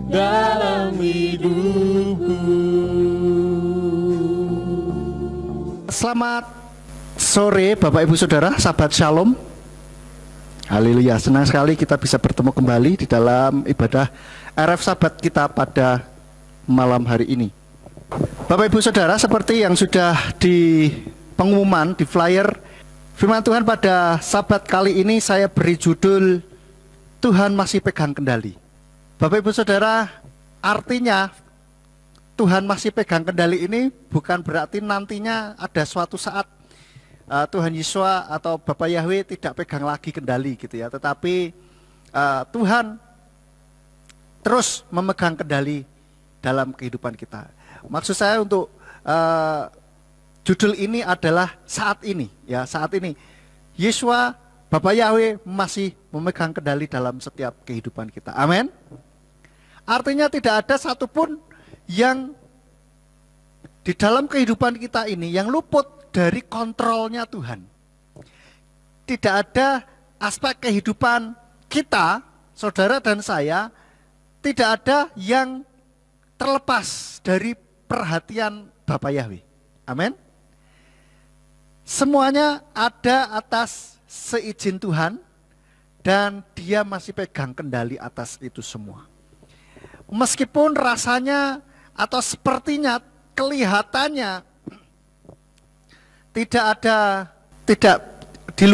dalam hidupku. Selamat sore Bapak Ibu Saudara, sahabat Shalom. Haleluya, senang sekali kita bisa bertemu kembali di dalam ibadah RF Sabat kita pada malam hari ini. Bapak Ibu Saudara, seperti yang sudah di pengumuman di flyer firman Tuhan pada Sabat kali ini, saya beri judul Tuhan masih pegang kendali. Bapak Ibu Saudara, artinya Tuhan masih pegang kendali ini bukan berarti nantinya ada suatu saat Tuhan Yesus atau Bapak Yahweh tidak pegang lagi kendali gitu ya. Tetapi Tuhan terus memegang kendali dalam kehidupan kita. Maksud saya untuk judul ini adalah saat ini ya, saat ini Yesus Bapak Yahweh masih memegang kendali dalam setiap kehidupan kita. Amin. Artinya tidak ada satupun yang di dalam kehidupan kita ini yang luput dari kontrolnya Tuhan. Tidak ada aspek kehidupan kita, saudara dan saya, tidak ada yang terlepas dari perhatian Bapa Yahweh. Amin. Semuanya ada atas seizin Tuhan dan Dia masih pegang kendali atas itu semua. Meskipun rasanya atau sepertinya, kelihatannya tidak di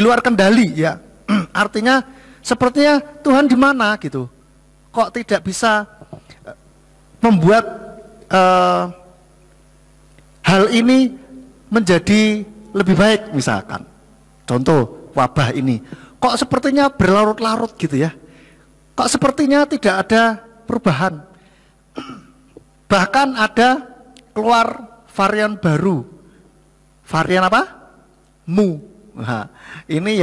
luar kendali ya. Artinya sepertinya Tuhan di mana gitu. Kok tidak bisa membuat hal ini menjadi lebih baik misalkan. Contoh wabah ini. Kok sepertinya berlarut-larut gitu ya. Kok sepertinya tidak ada perubahan. Bahkan ada keluar varian baru. Varian apa? Mu. Nah, ini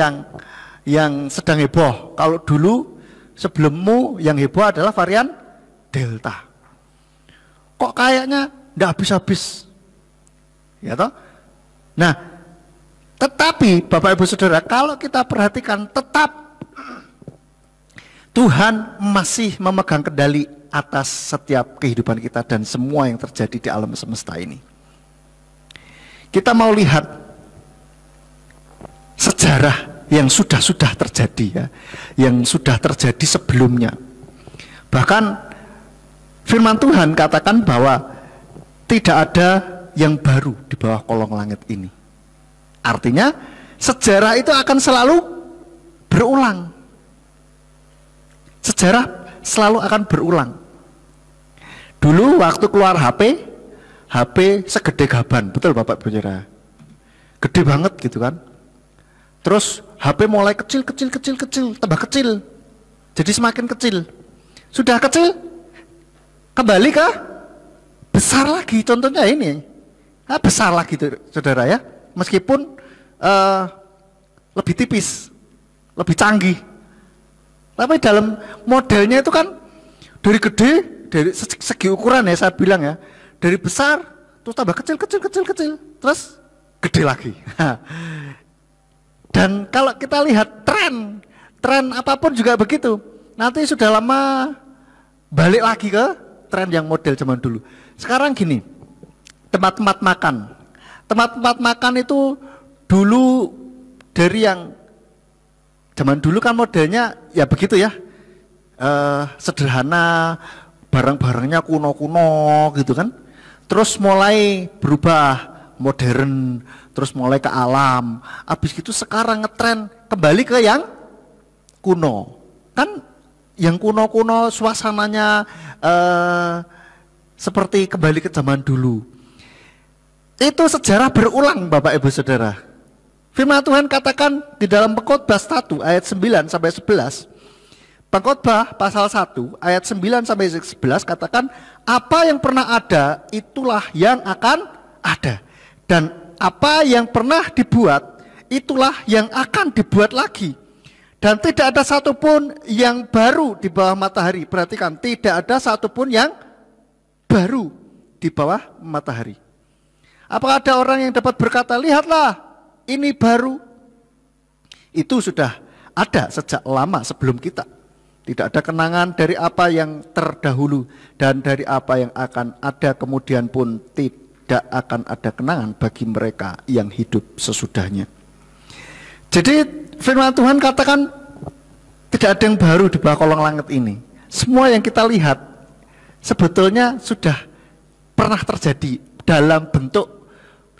yang sedang heboh. Kalau dulu sebelum Mu yang heboh adalah varian Delta. Kok kayaknya nggak habis-habis, ya toh? Nah, tetapi Bapak Ibu Saudara, kalau kita perhatikan, tetap Tuhan masih memegang kendali atas setiap kehidupan kita dan semua yang terjadi di alam semesta ini. Kita mau lihat sejarah yang sudah terjadi ya, yang sudah terjadi sebelumnya. Bahkan firman Tuhan katakan bahwa tidak ada yang baru di bawah kolong langit ini. Artinya sejarah itu akan selalu berulang. Sejarah selalu akan berulang. Dulu waktu keluar HP segede gaban, betul Bapak Ibu Saudara? Gede banget gitu kan. Terus HP mulai kecil, tambah kecil. Jadi semakin kecil. Sudah kecil, kembali ke besar lagi. Contohnya ini, besar lagi tuh, Saudara ya. Meskipun lebih tipis, lebih canggih. Tapi dalam modelnya itu kan dari gede, dari segi ukuran ya saya bilang ya. Dari besar, terus tambah kecil, terus gede lagi. Dan kalau kita lihat tren apapun juga begitu. Nanti sudah lama balik lagi ke tren yang model zaman dulu. Sekarang gini, tempat-tempat makan. Tempat-tempat makan itu dulu dari yang zaman dulu kan modelnya ya begitu ya. Sederhana, barang-barangnya kuno-kuno gitu kan. Terus mulai berubah modern, terus mulai ke alam. Habis itu sekarang ngetren kembali ke yang kuno. Kan yang kuno-kuno suasananya seperti kembali ke zaman dulu. Itu sejarah berulang Bapak Ibu Saudara. Firman Tuhan katakan di dalam Pengkhotbah 1 ayat 9 sampai 11. Pengkhotbah pasal 1 ayat 9 sampai 11 katakan, apa yang pernah ada itulah yang akan ada, dan apa yang pernah dibuat itulah yang akan dibuat lagi, dan tidak ada satupun yang baru di bawah matahari. Perhatikan, tidak ada satupun yang baru di bawah matahari. Apakah ada orang yang dapat berkata, lihatlah ini baru? Itu sudah ada sejak lama sebelum kita. Tidak ada kenangan dari apa yang terdahulu dan dari apa yang akan ada kemudian pun tidak akan ada kenangan bagi mereka yang hidup sesudahnya. Jadi firman Tuhan katakan tidak ada yang baru di bawah kolong langit ini. Semua yang kita lihat sebetulnya sudah pernah terjadi dalam bentuk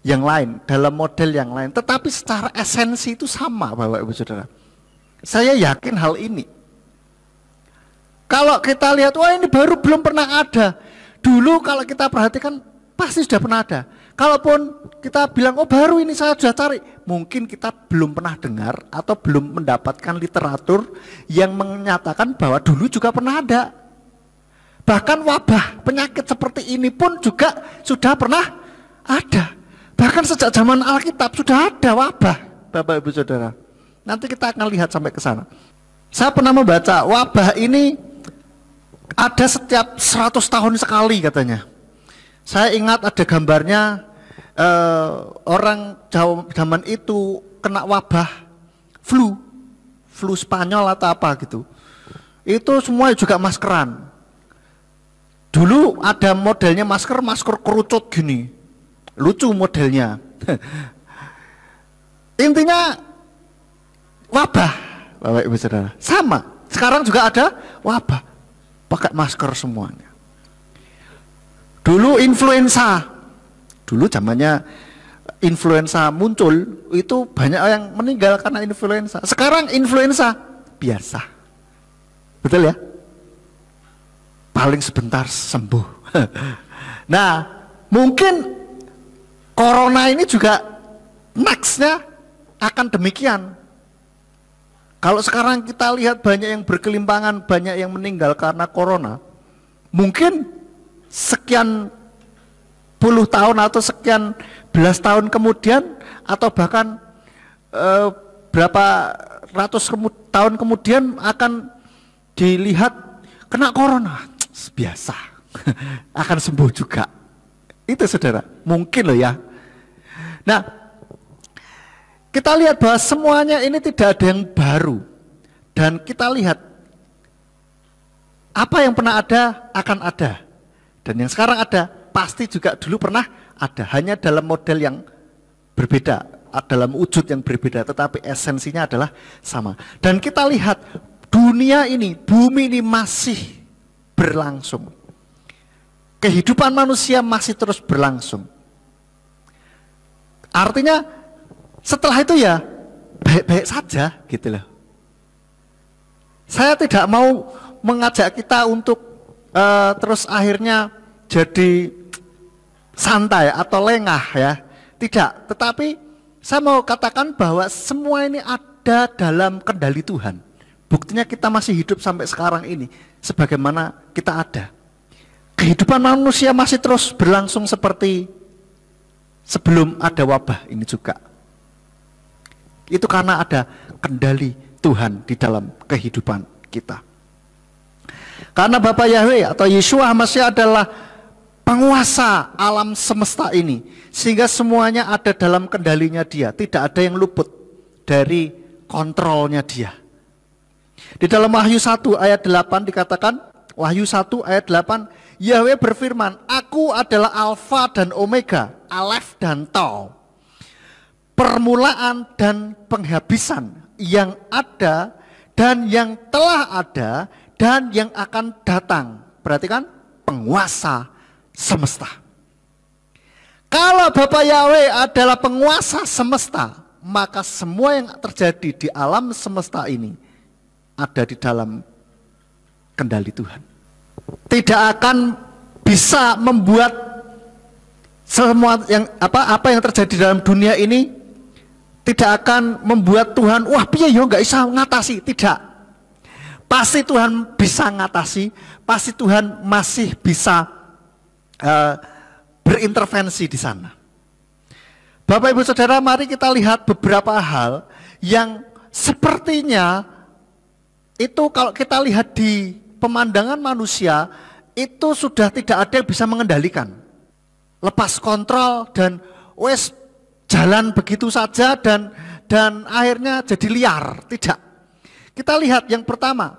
yang lain, dalam model yang lain. Tetapi secara esensi itu sama, Bapak Ibu Saudara. Saya yakin hal ini. Kalau kita lihat, wah ini baru belum pernah ada. Dulu kalau kita perhatikan pasti sudah pernah ada. Kalaupun kita bilang, oh baru ini saya sudah cari, mungkin kita belum pernah dengar atau belum mendapatkan literatur yang menyatakan bahwa dulu juga pernah ada. Bahkan wabah penyakit seperti ini pun juga sudah pernah ada. Bahkan sejak zaman Alkitab sudah ada wabah, Bapak Ibu Saudara. Nanti kita akan lihat sampai ke sana. Saya pernah membaca wabah ini ada setiap 100 tahun sekali katanya. Saya ingat ada gambarnya orang zaman itu kena wabah flu Spanyol atau apa gitu. Itu semua juga maskeran. Dulu ada modelnya masker kerucut gini. Lucu modelnya. Intinya wabah, Bapak Ibu Saudara. Sama, sekarang juga ada wabah. Pakai masker semuanya. Dulu influenza. Dulu zamannya influenza muncul, itu banyak yang meninggal karena influenza. Sekarang influenza biasa. Betul ya? Paling sebentar sembuh. Nah, mungkin corona ini juga nextnya akan demikian. Kalau sekarang kita lihat banyak yang berkelimpangan, banyak yang meninggal karena corona, mungkin sekian puluh tahun atau sekian belas tahun kemudian, atau bahkan berapa ratus tahun kemudian akan dilihat kena corona, biasa, akan sembuh juga. Itu saudara, mungkin loh ya. Nah, kita lihat bahwa semuanya ini tidak ada yang baru. Dan kita lihat apa yang pernah ada akan ada. Dan yang sekarang ada pasti juga dulu pernah ada. Hanya dalam model yang berbeda, dalam wujud yang berbeda, tetapi esensinya adalah sama. Dan kita lihat dunia ini, bumi ini masih berlangsung. Kehidupan manusia masih terus berlangsung. Artinya setelah itu ya baik-baik saja gitu loh. Saya tidak mau mengajak kita untuk terus akhirnya jadi santai atau lengah ya. Tidak, tetapi saya mau katakan bahwa semua ini ada dalam kendali Tuhan. Buktinya kita masih hidup sampai sekarang ini sebagaimana kita ada. Kehidupan manusia masih terus berlangsung seperti sebelum ada wabah ini juga. Itu karena ada kendali Tuhan di dalam kehidupan kita. Karena Bapa Yahweh atau Yeshua Masih adalah penguasa alam semesta ini, sehingga semuanya ada dalam kendalinya Dia. Tidak ada yang luput dari kontrolnya Dia. Di dalam Wahyu 1 ayat 8 dikatakan, Wahyu 1 ayat 8, Yahweh berfirman, Aku adalah Alfa dan Omega, Alef dan Tau, permulaan dan penghabisan, yang ada dan yang telah ada dan yang akan datang. Berarti kan penguasa semesta. Kalau Bapa Yahweh adalah penguasa semesta, maka semua yang terjadi di alam semesta ini ada di dalam kendali Tuhan. Tidak akan bisa membuat semua yang apa yang terjadi dalam dunia ini tidak akan membuat Tuhan, wah piye yo nggak bisa ngatasi. Tidak. Pasti Tuhan bisa ngatasi, pasti Tuhan masih bisa berintervensi di sana. Bapak Ibu Saudara, mari kita lihat beberapa hal yang sepertinya itu kalau kita lihat di pemandangan manusia itu sudah tidak ada yang bisa mengendalikan. Lepas kontrol dan wes jalan begitu saja dan akhirnya jadi liar. Tidak. Kita lihat yang pertama,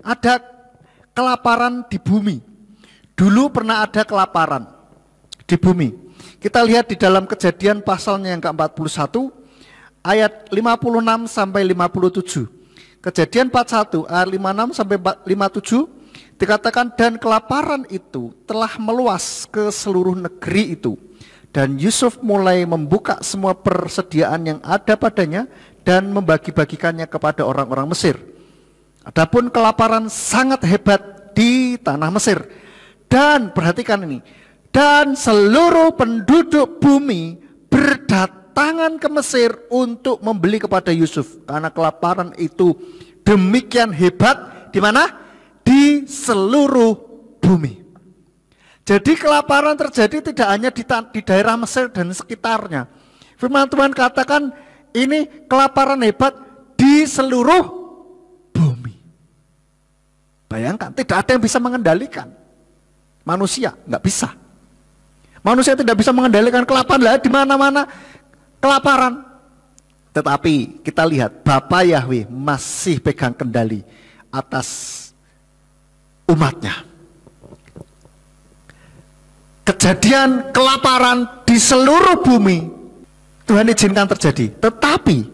ada kelaparan di bumi. Dulu pernah ada kelaparan di bumi. Kita lihat di dalam Kejadian pasalnya yang ke-41 ayat 56 sampai 57. Kejadian 41 ayat 56 sampai 57 dikatakan, dan kelaparan itu telah meluas ke seluruh negeri itu. Dan Yusuf mulai membuka semua persediaan yang ada padanya dan membagi-bagikannya kepada orang-orang Mesir. Adapun kelaparan sangat hebat di tanah Mesir. Dan perhatikan ini, dan seluruh penduduk bumi berdatangan ke Mesir untuk membeli kepada Yusuf. Karena kelaparan itu demikian hebat di mana? Di seluruh bumi. Jadi kelaparan terjadi tidak hanya di daerah Mesir dan sekitarnya. Firman Tuhan katakan ini kelaparan hebat di seluruh bumi. Bayangkan, tidak ada yang bisa mengendalikan. Manusia nggak bisa. Manusia tidak bisa mengendalikan kelaparan, lah di mana-mana kelaparan. Tetapi kita lihat Bapa Yahweh masih pegang kendali atas umatnya. Kejadian kelaparan di seluruh bumi Tuhan izinkan terjadi, tetapi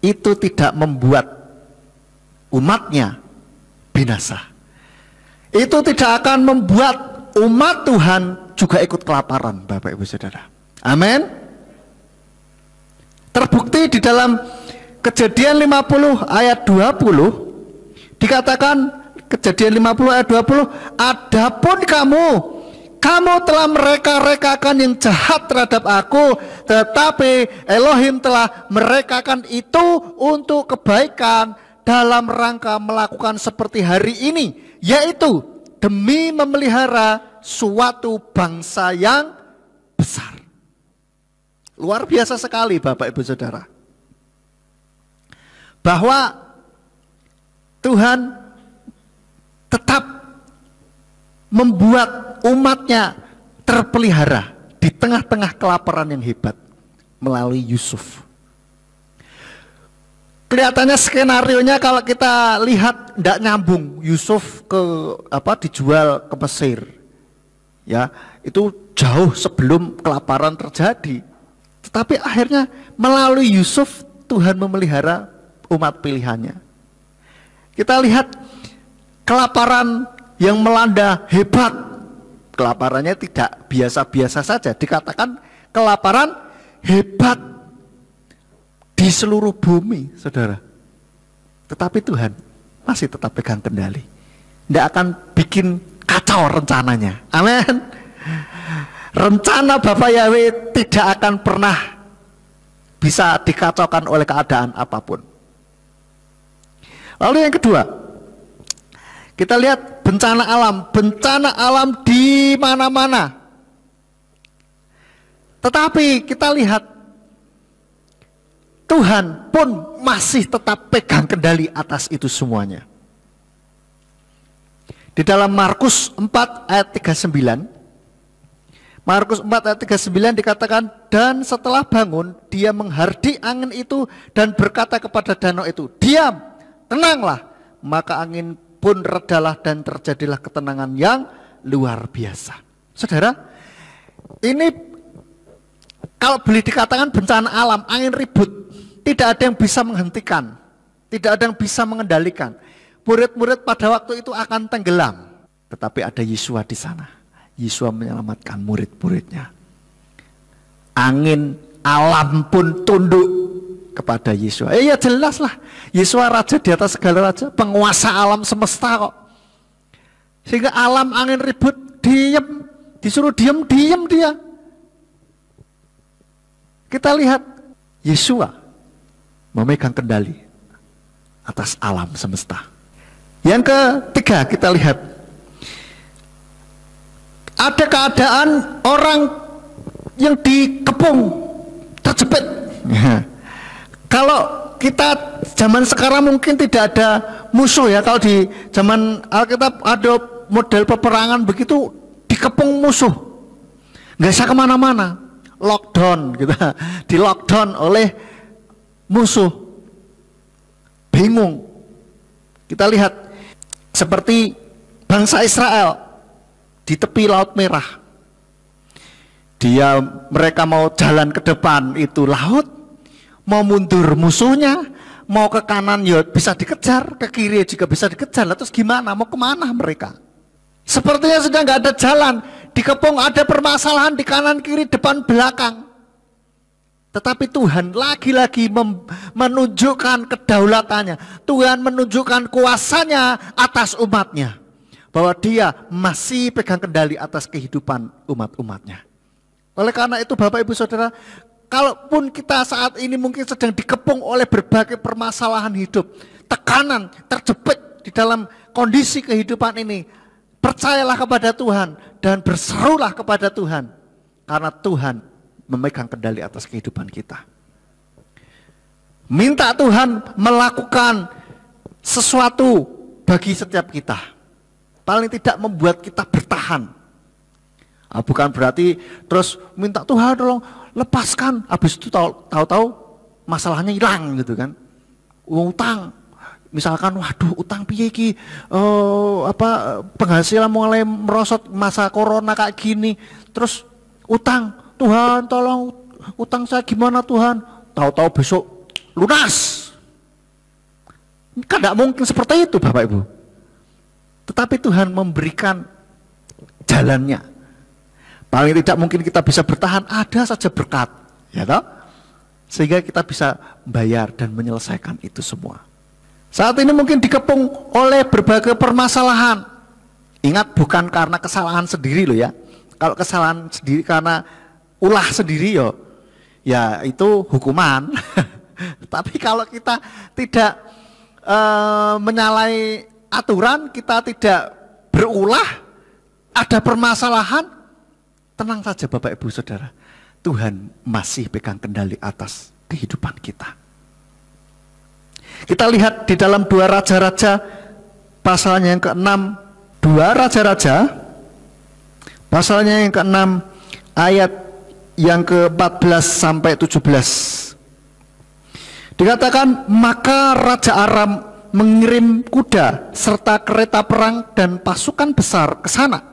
itu tidak membuat umatnya binasa. Itu tidak akan membuat umat Tuhan juga ikut kelaparan, Bapak Ibu Saudara. Amin. Terbukti di dalam Kejadian 50 ayat 20 dikatakan, Kejadian 50 ayat 20, adapun kamu telah mereka-rekakan yang jahat terhadap aku, tetapi Elohim telah merekakan itu untuk kebaikan dalam rangka melakukan seperti hari ini, yaitu demi memelihara suatu bangsa yang besar. Luar biasa sekali Bapak Ibu Saudara, bahwa Tuhan tetap membuat umatnya terpelihara di tengah-tengah kelaparan yang hebat melalui Yusuf. Kelihatannya skenarionya kalau kita lihat tidak nyambung. Yusuf dijual ke Mesir, ya itu jauh sebelum kelaparan terjadi. Tetapi akhirnya melalui Yusuf Tuhan memelihara umat pilihannya. Kita lihat kelaparan yang melanda hebat. Kelaparannya tidak biasa-biasa saja, dikatakan kelaparan hebat di seluruh bumi, saudara. Tetapi Tuhan masih tetap pegang kendali, tidak akan bikin kacau rencananya. Amin. Rencana Bapa Yahweh tidak akan pernah bisa dikacaukan oleh keadaan apapun. Lalu yang kedua, kita lihat bencana alam di mana-mana. Tetapi kita lihat Tuhan pun masih tetap pegang kendali atas itu semuanya. Di dalam Markus 4 ayat 39, Markus 4 ayat 39 dikatakan, dan setelah bangun dia menghardik angin itu dan berkata kepada danau itu, diam, tenanglah. Maka angin pun redalah dan terjadilah ketenangan yang luar biasa. Saudara, ini kalau boleh dikatakan bencana alam, angin ribut, tidak ada yang bisa menghentikan, tidak ada yang bisa mengendalikan. Murid-murid pada waktu itu akan tenggelam, tetapi ada Yesua di sana. Yesua menyelamatkan murid-muridnya. Angin alam pun tunduk kepada Yesua. Ya jelas lah, Yesua raja di atas segala raja, penguasa alam semesta kok. Sehingga alam angin ribut, diam, disuruh diam dia. Kita lihat Yesua memegang kendali atas alam semesta. Yang ketiga, kita lihat ada keadaan orang yang dikepung, terjepit. Kalau kita zaman sekarang mungkin tidak ada musuh ya. Kalau di zaman Alkitab ada model peperangan begitu, dikepung musuh, nggak bisa kemana-mana, lockdown gitu, di lockdown oleh musuh, bingung. Kita lihat Seperti bangsa Israel di tepi Laut Merah. Mereka mau jalan ke depan itu laut, mau mundur musuhnya, mau ke kanan ya bisa dikejar, ke kiri juga bisa dikejar. Terus gimana? Mau kemana mereka? Sepertinya sudah nggak ada jalan, dikepung ada permasalahan di kanan kiri depan belakang. Tetapi Tuhan lagi-lagi menunjukkan kedaulatannya. Tuhan menunjukkan kuasanya atas umatnya, bahwa dia masih pegang kendali atas kehidupan umat-umatnya. Oleh karena itu Bapak Ibu Saudara, kalaupun kita saat ini mungkin sedang dikepung oleh berbagai permasalahan hidup, tekanan, terjepit di dalam kondisi kehidupan ini, percayalah kepada Tuhan dan berserulah kepada Tuhan, karena Tuhan memegang kendali atas kehidupan kita. Minta Tuhan melakukan sesuatu bagi setiap kita, paling tidak membuat kita bertahan. Bukan berarti terus minta Tuhan tolong lepaskan, habis itu tahu-tahu masalahnya hilang gitu kan. Utang, misalkan waduh utang piye iki, penghasilan mulai merosot masa corona kayak gini, terus utang, Tuhan tolong utang saya gimana Tuhan, tahu-tahu besok lunas. Kan tidak mungkin seperti itu Bapak Ibu. Tetapi Tuhan memberikan jalannya. Paling tidak mungkin kita bisa bertahan, ada saja berkat, ya toh? Sehingga kita bisa bayar dan menyelesaikan itu semua. Saat ini mungkin dikepung oleh berbagai permasalahan. Ingat, bukan karena kesalahan sendiri loh ya. Kalau kesalahan sendiri karena ulah sendiri ya itu hukuman. Tapi kalau kita tidak menyalahi aturan, kita tidak berulah, ada permasalahan, tenang saja Bapak Ibu Saudara, Tuhan masih pegang kendali atas kehidupan kita. Kita lihat di dalam 2 Raja-Raja pasalnya yang ke-6, 2 Raja-Raja pasalnya yang ke-6 ayat yang ke-14 sampai 17. Dikatakan, maka Raja Aram mengirim kuda serta kereta perang dan pasukan besar ke sana.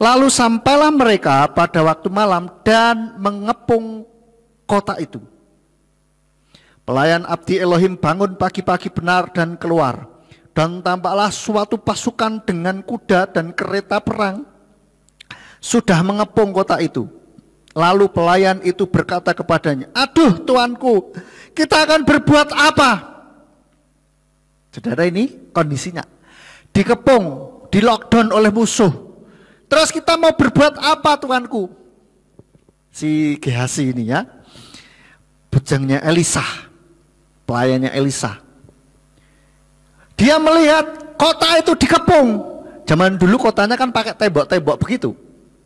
Lalu sampailah mereka pada waktu malam dan mengepung kota itu. Pelayan abdi Elohim bangun pagi-pagi benar dan keluar. Dan tampaklah suatu pasukan dengan kuda dan kereta perang sudah mengepung kota itu. Lalu pelayan itu berkata kepadanya, aduh tuanku, kita akan berbuat apa? Saudara, ini kondisinya. Dikepung, di lockdown oleh musuh. Terus kita mau berbuat apa tuanku? Si Gehazi ini ya, bujangnya Elisa, pelayannya Elisa. Dia melihat kota itu dikepung. Zaman dulu kotanya kan pakai tembok-tembok begitu.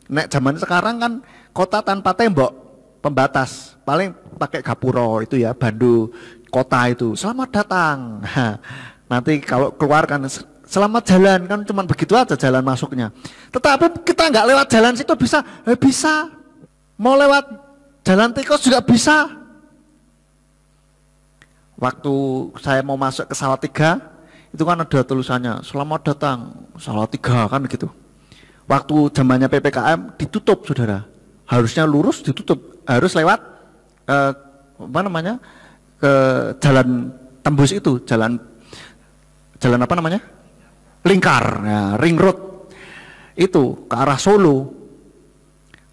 Nek zaman sekarang kan kota tanpa tembok, pembatas. Paling pakai gapuro itu ya, bandu kota itu. Selamat datang. Nanti kalau keluar kan selamat jalan, kan cuma begitu aja jalan masuknya. Tetapi kita nggak lewat jalan situ bisa, bisa. Mau lewat jalan tikus juga bisa. Waktu saya mau masuk ke Salatiga, itu kan ada tulisannya selamat datang Salatiga kan gitu. Waktu zamannya PPKM ditutup saudara, harusnya lurus ditutup, harus lewat ke jalan tembus itu, jalan apa namanya? Lingkar, ya, ring road itu ke arah Solo.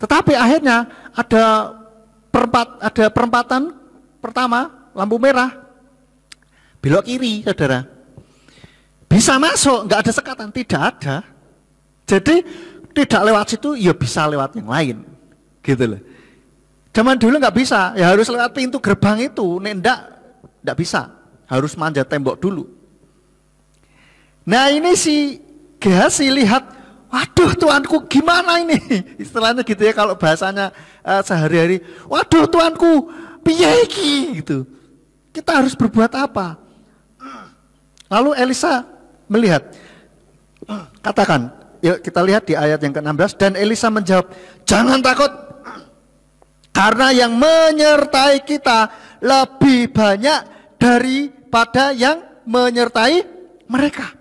Tetapi akhirnya ada perempatan pertama lampu merah, belok kiri, saudara. Bisa masuk, nggak ada sekatan, tidak ada. Jadi tidak lewat situ, ya bisa lewat yang lain, gitu loh. Zaman dulu nggak bisa, ya harus lewat pintu gerbang itu, nggak bisa, harus manjat tembok dulu. Nah ini si Gehazi lihat, waduh tuanku gimana ini, istilahnya gitu ya kalau bahasanya sehari-hari, waduh tuanku piye iki gitu, kita harus berbuat apa? Lalu Elisa melihat, katakan, yuk kita lihat di ayat yang ke-16, dan Elisa menjawab, jangan takut, karena yang menyertai kita lebih banyak daripada yang menyertai mereka.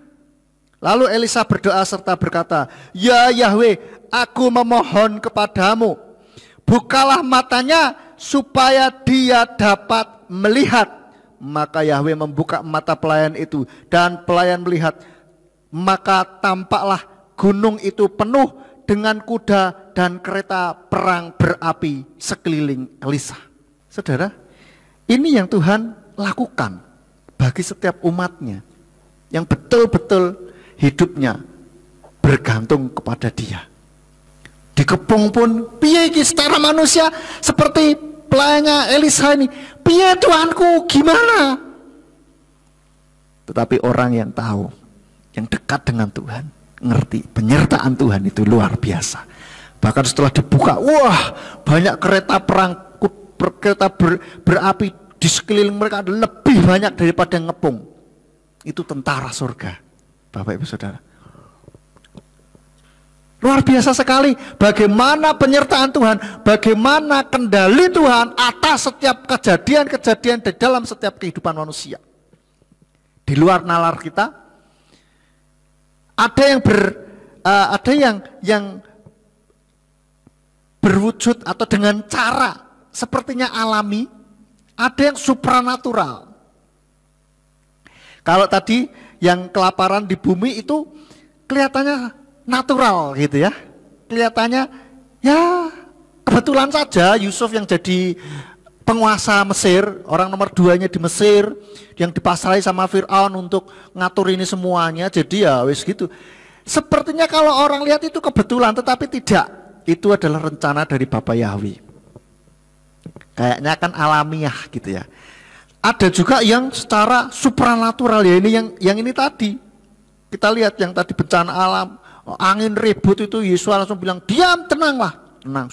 Lalu Elisa berdoa serta berkata, "Ya Yahweh, aku memohon kepadamu, bukalah matanya supaya dia dapat melihat." Maka Yahweh membuka mata pelayan itu, dan pelayan melihat. Maka tampaklah gunung itu penuh dengan kuda dan kereta perang berapi sekeliling Elisa. Saudara, ini yang Tuhan lakukan bagi setiap umatnya yang betul-betul hidupnya bergantung kepada Dia. Dikepung pun, piye iki secara manusia seperti pelayannya Elisa ini, piye Tuanku, gimana? Tetapi orang yang tahu, yang dekat dengan Tuhan, ngerti penyertaan Tuhan itu luar biasa. Bahkan setelah dibuka, wah, banyak kereta perang, kereta berapi di sekeliling mereka lebih banyak daripada yang ngepung. Itu tentara surga, Bapak Ibu Saudara. Luar biasa sekali bagaimana penyertaan Tuhan, bagaimana kendali Tuhan atas setiap kejadian-kejadian di dalam setiap kehidupan manusia. Di luar nalar kita, ada yang berwujud atau dengan cara sepertinya alami, ada yang supranatural. Kalau tadi yang kelaparan di bumi itu kelihatannya natural gitu ya, kelihatannya ya kebetulan saja Yusuf yang jadi penguasa Mesir, orang nomor 2-nya di Mesir, yang dipasrai sama Fir'aun untuk ngatur ini semuanya, jadi ya wis gitu. Sepertinya kalau orang lihat itu kebetulan, tetapi tidak, itu adalah rencana dari Bapa Yahweh. Kayaknya kan alamiah gitu ya. Ada juga yang secara supranatural ya, ini yang ini tadi kita lihat yang tadi bencana alam, angin ribut itu Yesus langsung bilang, "Diam, tenanglah." Tenang,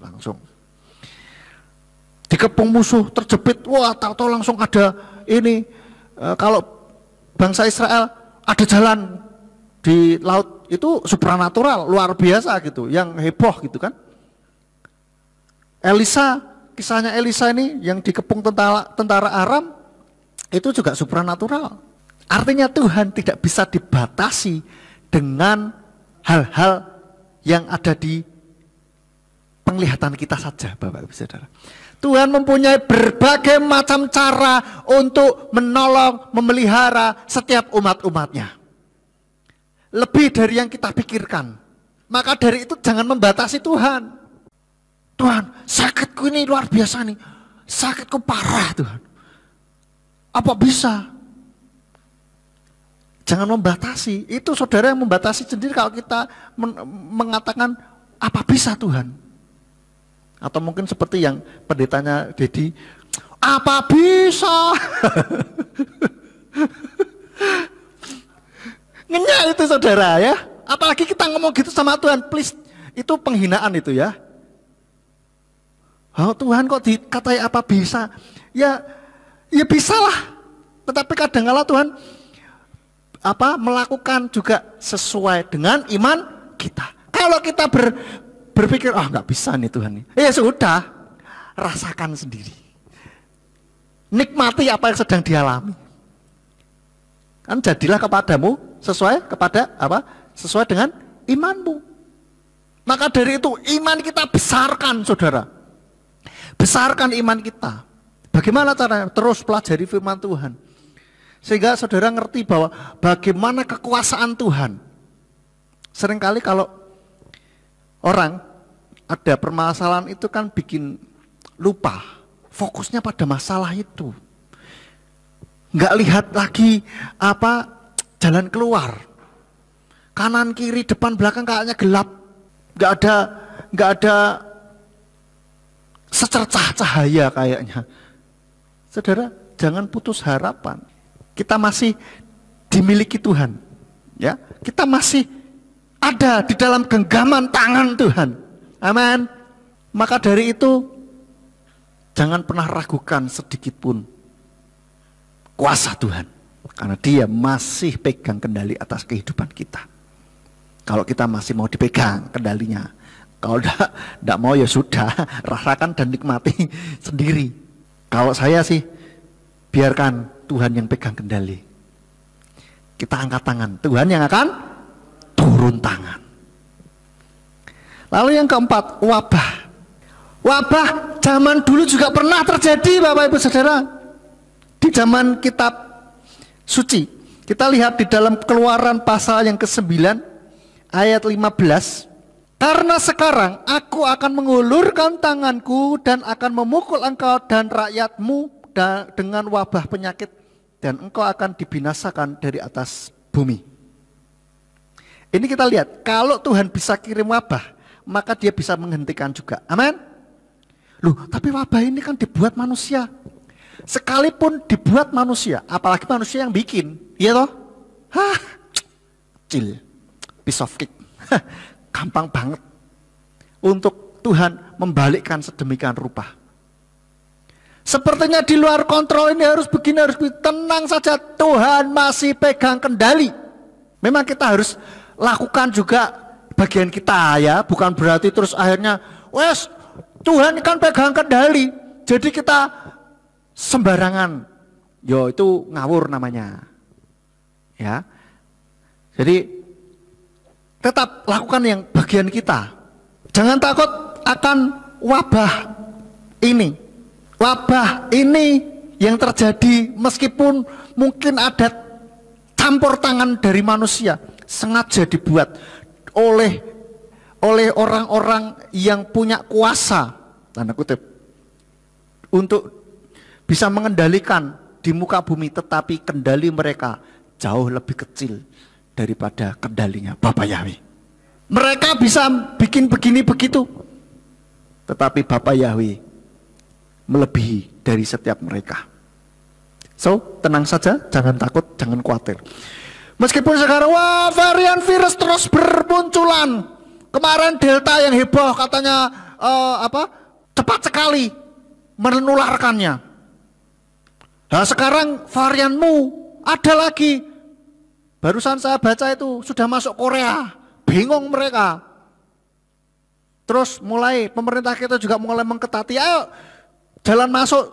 langsung. Dikepung musuh, terjepit, wah tahu-tahu langsung ada ini. Kalau bangsa Israel ada jalan di laut, itu supranatural, luar biasa gitu, yang heboh gitu kan. Elisa, kisahnya Elisa ini yang dikepung tentara Aram, itu juga supranatural. Artinya Tuhan tidak bisa dibatasi dengan hal-hal yang ada di penglihatan kita saja, Bapak Ibu Saudara. Tuhan mempunyai berbagai macam cara untuk menolong, memelihara setiap umat-umatnya. Lebih dari yang kita pikirkan. Maka dari itu jangan membatasi Tuhan. Tuhan, sakitku ini luar biasa nih. Sakitku parah Tuhan. Apa bisa? Jangan membatasi. Itu saudara yang membatasi sendiri kalau kita mengatakan apa bisa Tuhan. Atau mungkin seperti yang pendetanya Dedi, apa bisa? Ngenyak itu saudara ya. Apalagi kita ngomong gitu sama Tuhan, please. Itu penghinaan itu ya. Oh Tuhan kok dikatai apa bisa? Ya bisalah. Tetapi kadang-kala Tuhan melakukan juga sesuai dengan iman kita. Kalau kita berpikir, nggak bisa nih Tuhan, ya sudah, rasakan sendiri, nikmati apa yang sedang dialami, kan jadilah kepadamu sesuai dengan imanmu. Maka dari itu iman kita besarkan, saudara, besarkan iman kita. Bagaimana caranya? Terus pelajari firman Tuhan, sehingga saudara ngerti bahwa bagaimana kekuasaan Tuhan. Seringkali kalau orang ada permasalahan itu kan bikin lupa, fokusnya pada masalah itu, nggak lihat lagi jalan keluar, kanan kiri depan belakang kayaknya gelap, nggak ada secercah cahaya kayaknya. Saudara, jangan putus harapan. Kita masih dimiliki Tuhan, ya. Kita masih ada di dalam genggaman tangan Tuhan. Amin. Maka dari itu jangan pernah ragukan sedikit pun kuasa Tuhan, karena Dia masih pegang kendali atas kehidupan kita. Kalau kita masih mau dipegang kendalinya, kalau tidak mau ya sudah, rasakan dan nikmati sendiri. Kalau saya sih biarkan Tuhan yang pegang kendali. kita angkat tangan, Tuhan yang akan turun tangan. Lalu yang keempat, wabah. Wabah zaman dulu juga pernah terjadi Bapak Ibu Saudara. Di zaman kitab suci. Kita lihat di dalam Keluaran pasal yang ke-9 ayat 15. Karena sekarang aku akan mengulurkan tanganku dan akan memukul engkau dan rakyatmu dengan wabah penyakit, dan engkau akan dibinasakan dari atas bumi. Ini kita lihat, kalau Tuhan bisa kirim wabah, maka dia bisa menghentikan juga. Amin. Loh, tapi wabah ini kan dibuat manusia. Sekalipun dibuat manusia, apalagi manusia yang bikin, iya toh? Hah, kecil, piece of cake. Gampang banget untuk Tuhan membalikkan sedemikian rupa. Sepertinya di luar kontrol ini, harus begini, harus begini. Tenang saja, Tuhan masih pegang kendali. Memang kita harus lakukan juga bagian kita ya, bukan berarti terus akhirnya wes Tuhan kan pegang kendali, jadi kita sembarangan. Yo, itu ngawur namanya. Ya. Jadi tetap lakukan yang bagian kita. Jangan takut akan wabah ini. Wabah ini yang terjadi meskipun mungkin ada campur tangan dari manusia, sengaja dibuat oleh orang-orang yang punya kuasa, tanda kutip, untuk bisa mengendalikan di muka bumi, tetapi kendali mereka jauh lebih kecil daripada kendalinya Bapak Yahweh. Mereka bisa bikin begini begitu, tetapi Bapak Yahweh melebihi dari setiap mereka. So, tenang saja, jangan takut, jangan khawatir. Meskipun sekarang wah varian virus terus bermunculan. Kemarin Delta yang heboh katanya cepat sekali menularkannya. Nah, sekarang varianmu ada lagi. Barusan saya baca itu sudah masuk Korea, bingung mereka. Terus mulai pemerintah kita juga mulai mengketati, ayo jalan masuk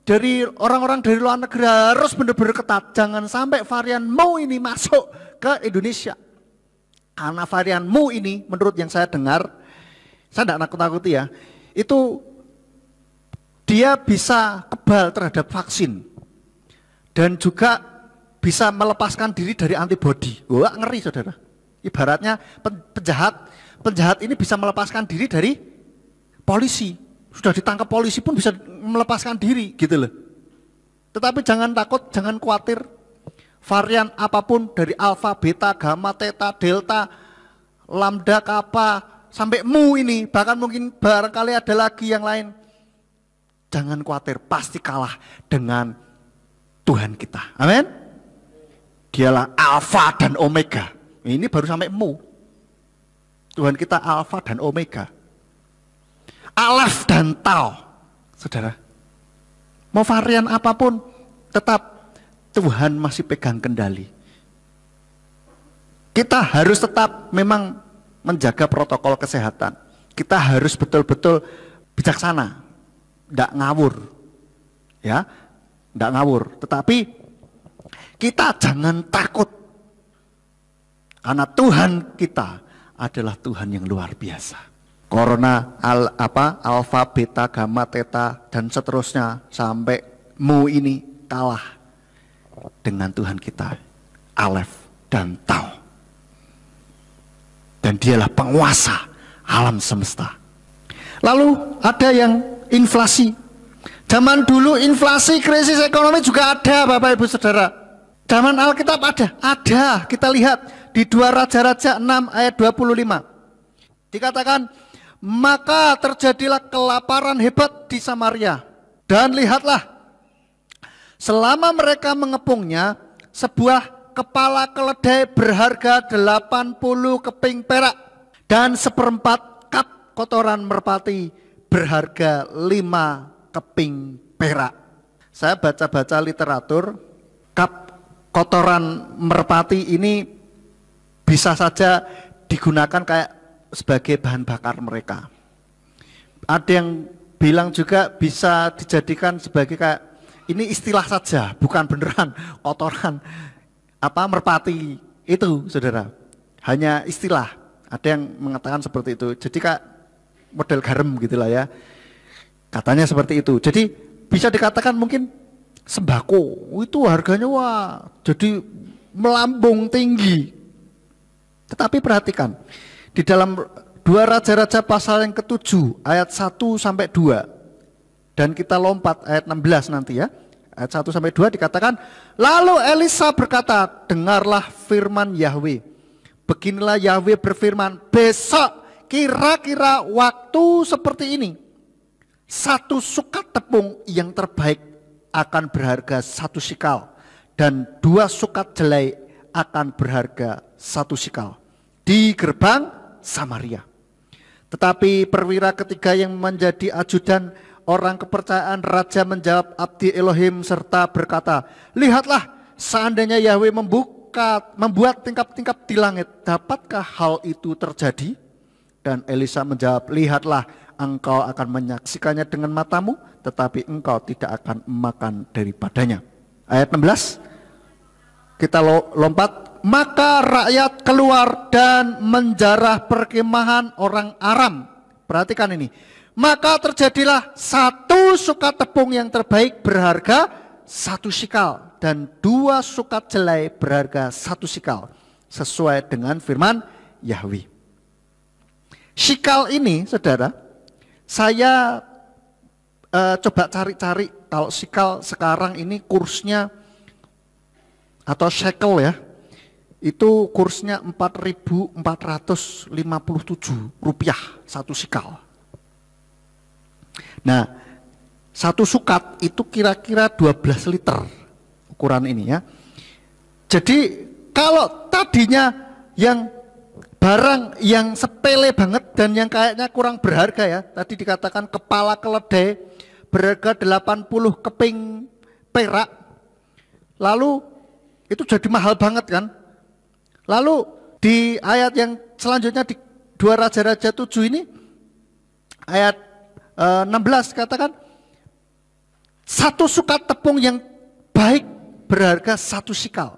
dari orang-orang dari luar negeri harus benar-benar ketat. Jangan sampai varianmu ini masuk ke Indonesia. Karena varianmu ini menurut yang saya dengar, saya tidak nakut-nakuti ya, itu dia bisa kebal terhadap vaksin. Dan juga bisa melepaskan diri dari antibodi. Wah, ngeri saudara. Ibaratnya penjahat ini bisa melepaskan diri dari polisi. Sudah ditangkap polisi pun bisa melepaskan diri gitu loh. Tetapi jangan takut, jangan khawatir. Varian apapun dari alfa, beta, gamma, theta, delta, lambda, kappa, sampai mu ini, bahkan mungkin barangkali ada lagi yang lain. Jangan khawatir, pasti kalah dengan Tuhan kita. Amin. Dialah alfa dan omega. Ini baru sampai mu. Tuhan kita alfa dan omega. Alaf dan tau. Saudara, mau varian apapun, tetap Tuhan masih pegang kendali. Kita harus tetap memang menjaga protokol kesehatan. Kita harus betul-betul bijaksana, tidak ngawur. Ya, tidak ngawur. Tetapi kita jangan takut, karena Tuhan kita adalah Tuhan yang luar biasa. Corona alfa, beta, gamma, theta dan seterusnya sampai mu ini kalah dengan Tuhan kita, alef dan tau. Dan dialah penguasa alam semesta. Lalu ada yang inflasi. Zaman dulu inflasi, krisis ekonomi juga ada Bapak Ibu Saudara. Zaman Alkitab ada. Kita lihat di 2 Raja-Raja 6 ayat 25. Dikatakan, maka terjadilah kelaparan hebat di Samaria. Dan lihatlah, selama mereka mengepungnya, sebuah kepala keledai berharga 80 keping perak. Dan 1/4 kap kotoran merpati berharga 5 keping perak. Saya baca-baca literatur, kap kotoran merpati ini bisa saja digunakan kayak sebagai bahan bakar mereka. Ada yang bilang juga bisa dijadikan sebagai kayak ini istilah saja, bukan beneran kotoran merpati itu, saudara. Hanya istilah. Ada yang mengatakan seperti itu. Jadi kak model garam gitulah ya. Katanya seperti itu. Jadi bisa dikatakan mungkin sembako itu harganya wah jadi melambung tinggi. Tetapi perhatikan di dalam 2 Raja-Raja pasal yang ke-7 ayat 1 sampai 2 dan kita lompat ayat 16 nanti ya. Ayat 1 sampai 2 dikatakan, lalu Elisa berkata, dengarlah firman Yahweh. Beginilah Yahweh berfirman, besok kira-kira waktu seperti ini, 1 sukat tepung yang terbaik akan berharga 1 sikal, dan 2 sukat jelai akan berharga 1 sikal di gerbang Samaria. Tetapi perwira ketiga yang menjadi ajudan orang kepercayaan raja menjawab abdi Elohim serta berkata, lihatlah, seandainya Yahweh membuat tingkap-tingkap di langit, dapatkah hal itu terjadi? Dan Elisa menjawab, lihatlah, engkau akan menyaksikannya dengan matamu, tetapi engkau tidak akan makan daripadanya. Ayat 16, kita lompat. Maka rakyat keluar dan menjarah perkemahan orang Aram. Perhatikan ini. Maka terjadilah 1 sukat tepung yang terbaik berharga 1 sikal, dan 2 sukat jelai berharga 1 sikal, sesuai dengan firman Yahweh. Sikal ini, saudara, saya coba cari-cari. Kalau sikal sekarang ini kursnya atau shekel ya, itu kursnya 4.457 rupiah 1 sikal. Nah, 1 sukat itu kira-kira 12 liter ukuran ini ya. Jadi kalau tadinya yang barang yang sepele banget dan yang kayaknya kurang berharga ya, tadi dikatakan kepala keledai berharga 80 keping perak, lalu itu jadi mahal banget kan. Lalu di ayat yang selanjutnya di 2 Raja-Raja 7 ini ayat 16 katakan 1 sukat tepung yang baik berharga 1 sikal.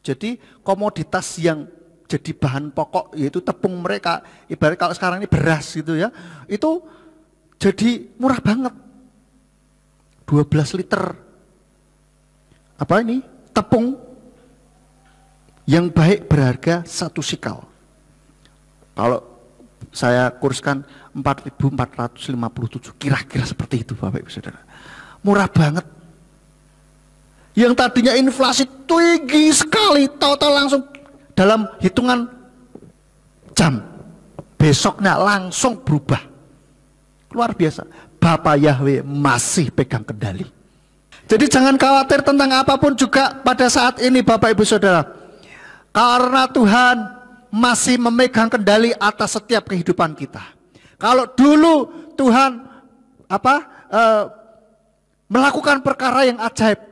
Jadi komoditas yang jadi bahan pokok yaitu tepung mereka, ibarat kalau sekarang ini beras gitu ya, itu jadi murah banget. 12 liter apa ini tepung yang baik berharga 1 sikal. Kalau saya kurskan 4.457, kira-kira seperti itu Bapak Ibu Saudara. Murah banget. Yang tadinya inflasi tinggi sekali, tahu-tahu langsung dalam hitungan jam, besoknya langsung berubah. Luar biasa. Bapak Yahweh masih pegang kendali. Jadi jangan khawatir tentang apapun juga pada saat ini Bapak Ibu Saudara. Karena Tuhan masih memegang kendali atas setiap kehidupan kita. Kalau dulu Tuhan melakukan perkara yang ajaib,